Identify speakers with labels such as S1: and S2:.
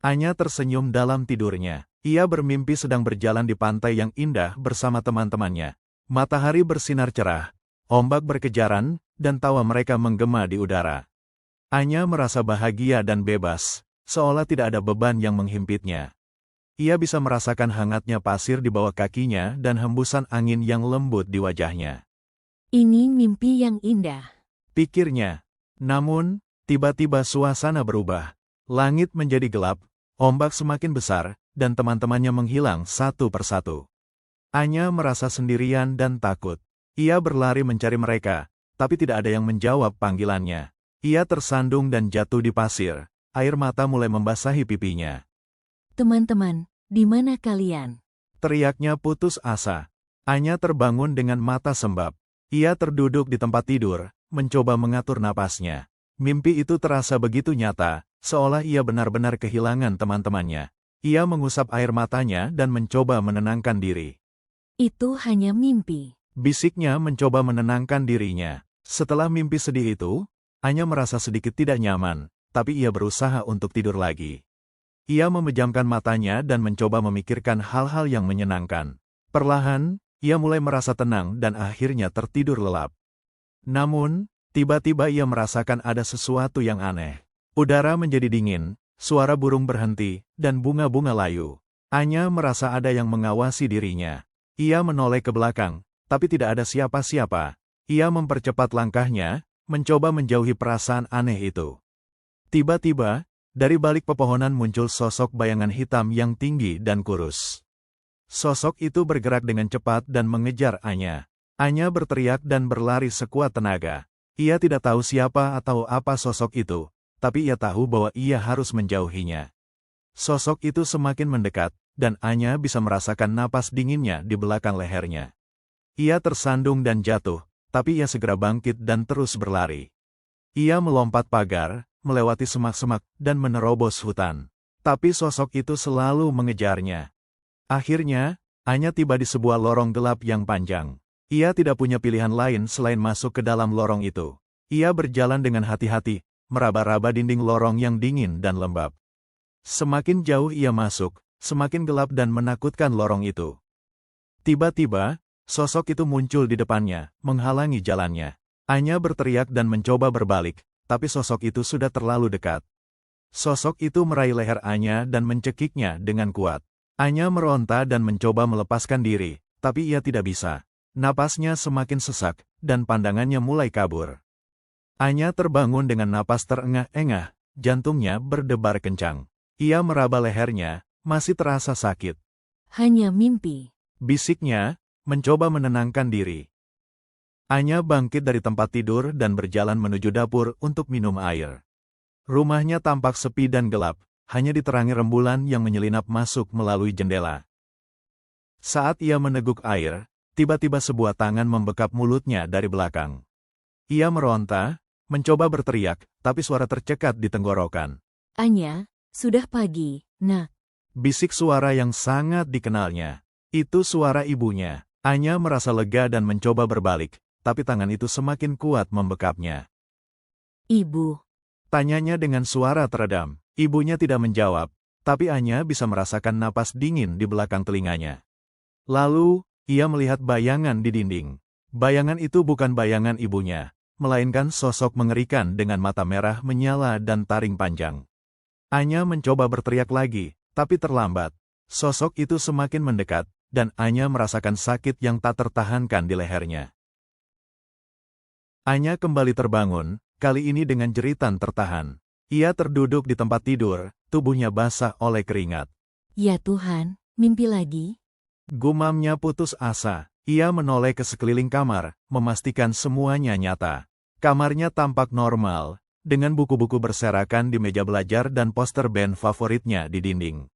S1: Anya tersenyum dalam tidurnya. Ia bermimpi sedang berjalan di pantai yang indah bersama teman-temannya. Matahari bersinar cerah, ombak berkejaran, dan tawa mereka menggema di udara. Anya merasa bahagia dan bebas, seolah tidak ada beban yang menghimpitnya. Ia bisa merasakan hangatnya pasir di bawah kakinya dan hembusan angin yang lembut di wajahnya.
S2: Ini mimpi yang indah,
S1: Pikirnya. Namun, tiba-tiba suasana berubah. Langit menjadi gelap, ombak semakin besar, dan teman-temannya menghilang satu persatu. Anya merasa sendirian dan takut. Ia berlari mencari mereka, tapi tidak ada yang menjawab panggilannya. Ia tersandung dan jatuh di pasir. Air mata mulai membasahi pipinya.
S2: teman-teman, di mana kalian?
S1: Teriaknya putus asa. Anya terbangun dengan mata sembab. Ia terduduk di tempat tidur, mencoba mengatur napasnya. Mimpi itu terasa begitu nyata, seolah ia benar-benar kehilangan teman-temannya. Ia mengusap air matanya dan mencoba menenangkan diri.
S2: Itu hanya mimpi.
S1: Bisiknya mencoba menenangkan dirinya. Setelah mimpi sedih itu, Anya merasa sedikit tidak nyaman, tapi ia berusaha untuk tidur lagi. Ia memejamkan matanya dan mencoba memikirkan hal-hal yang menyenangkan. Perlahan, ia mulai merasa tenang dan akhirnya tertidur lelap. Namun, tiba-tiba ia merasakan ada sesuatu yang aneh. Udara menjadi dingin, suara burung berhenti, dan bunga-bunga layu. Anya merasa ada yang mengawasi dirinya. Ia menoleh ke belakang, tapi tidak ada siapa-siapa. Ia mempercepat langkahnya, mencoba menjauhi perasaan aneh itu. Tiba-tiba, dari balik pepohonan muncul sosok bayangan hitam yang tinggi dan kurus. Sosok itu bergerak dengan cepat dan mengejar Anya. Anya berteriak dan berlari sekuat tenaga. Ia tidak tahu siapa atau apa sosok itu, tapi ia tahu bahwa ia harus menjauhinya. Sosok itu semakin mendekat, dan Anya bisa merasakan napas dinginnya di belakang lehernya. Ia tersandung dan jatuh, tapi ia segera bangkit dan terus berlari. Ia melompat pagar, melewati semak-semak, dan menerobos hutan. Tapi sosok itu selalu mengejarnya. Akhirnya, Anya tiba di sebuah lorong gelap yang panjang. Ia tidak punya pilihan lain selain masuk ke dalam lorong itu. Ia berjalan dengan hati-hati, meraba-raba dinding lorong yang dingin dan lembab. Semakin jauh ia masuk, semakin gelap dan menakutkan lorong itu. Tiba-tiba, sosok itu muncul di depannya, menghalangi jalannya. Anya berteriak dan mencoba berbalik, tapi sosok itu sudah terlalu dekat. Sosok itu meraih leher Anya dan mencekiknya dengan kuat. Anya meronta dan mencoba melepaskan diri, tapi ia tidak bisa. Napasnya semakin sesak, dan pandangannya mulai kabur. Anya terbangun dengan napas terengah-engah, jantungnya berdebar kencang. Ia meraba lehernya, masih terasa sakit.
S2: Hanya mimpi.
S1: Bisiknya, mencoba menenangkan diri. Anya bangkit dari tempat tidur dan berjalan menuju dapur untuk minum air. Rumahnya tampak sepi dan gelap, hanya diterangi rembulan yang menyelinap masuk melalui jendela. Saat ia meneguk air, tiba-tiba sebuah tangan membekap mulutnya dari belakang. Ia meronta, mencoba berteriak, tapi suara tercekat di tenggorokan.
S2: Anya, sudah pagi, nak.
S1: Bisik suara yang sangat dikenalnya. Itu suara ibunya. Anya merasa lega dan mencoba berbalik, tapi tangan itu semakin kuat membekapnya.
S2: Ibu.
S1: Tanyanya dengan suara teredam. Ibunya tidak menjawab, tapi Anya bisa merasakan napas dingin di belakang telinganya. Lalu, ia melihat bayangan di dinding. Bayangan itu bukan bayangan ibunya, melainkan sosok mengerikan dengan mata merah menyala dan taring panjang. Anya mencoba berteriak lagi, tapi terlambat. Sosok itu semakin mendekat, dan Anya merasakan sakit yang tak tertahankan di lehernya. Anya kembali terbangun, kali ini dengan jeritan tertahan. Ia terduduk di tempat tidur, tubuhnya basah oleh keringat.
S2: Ya Tuhan, mimpi lagi?
S1: Gumamnya putus asa. Ia menoleh ke sekeliling kamar, memastikan semuanya nyata. Kamarnya tampak normal, dengan buku-buku berserakan di meja belajar dan poster band favoritnya di dinding.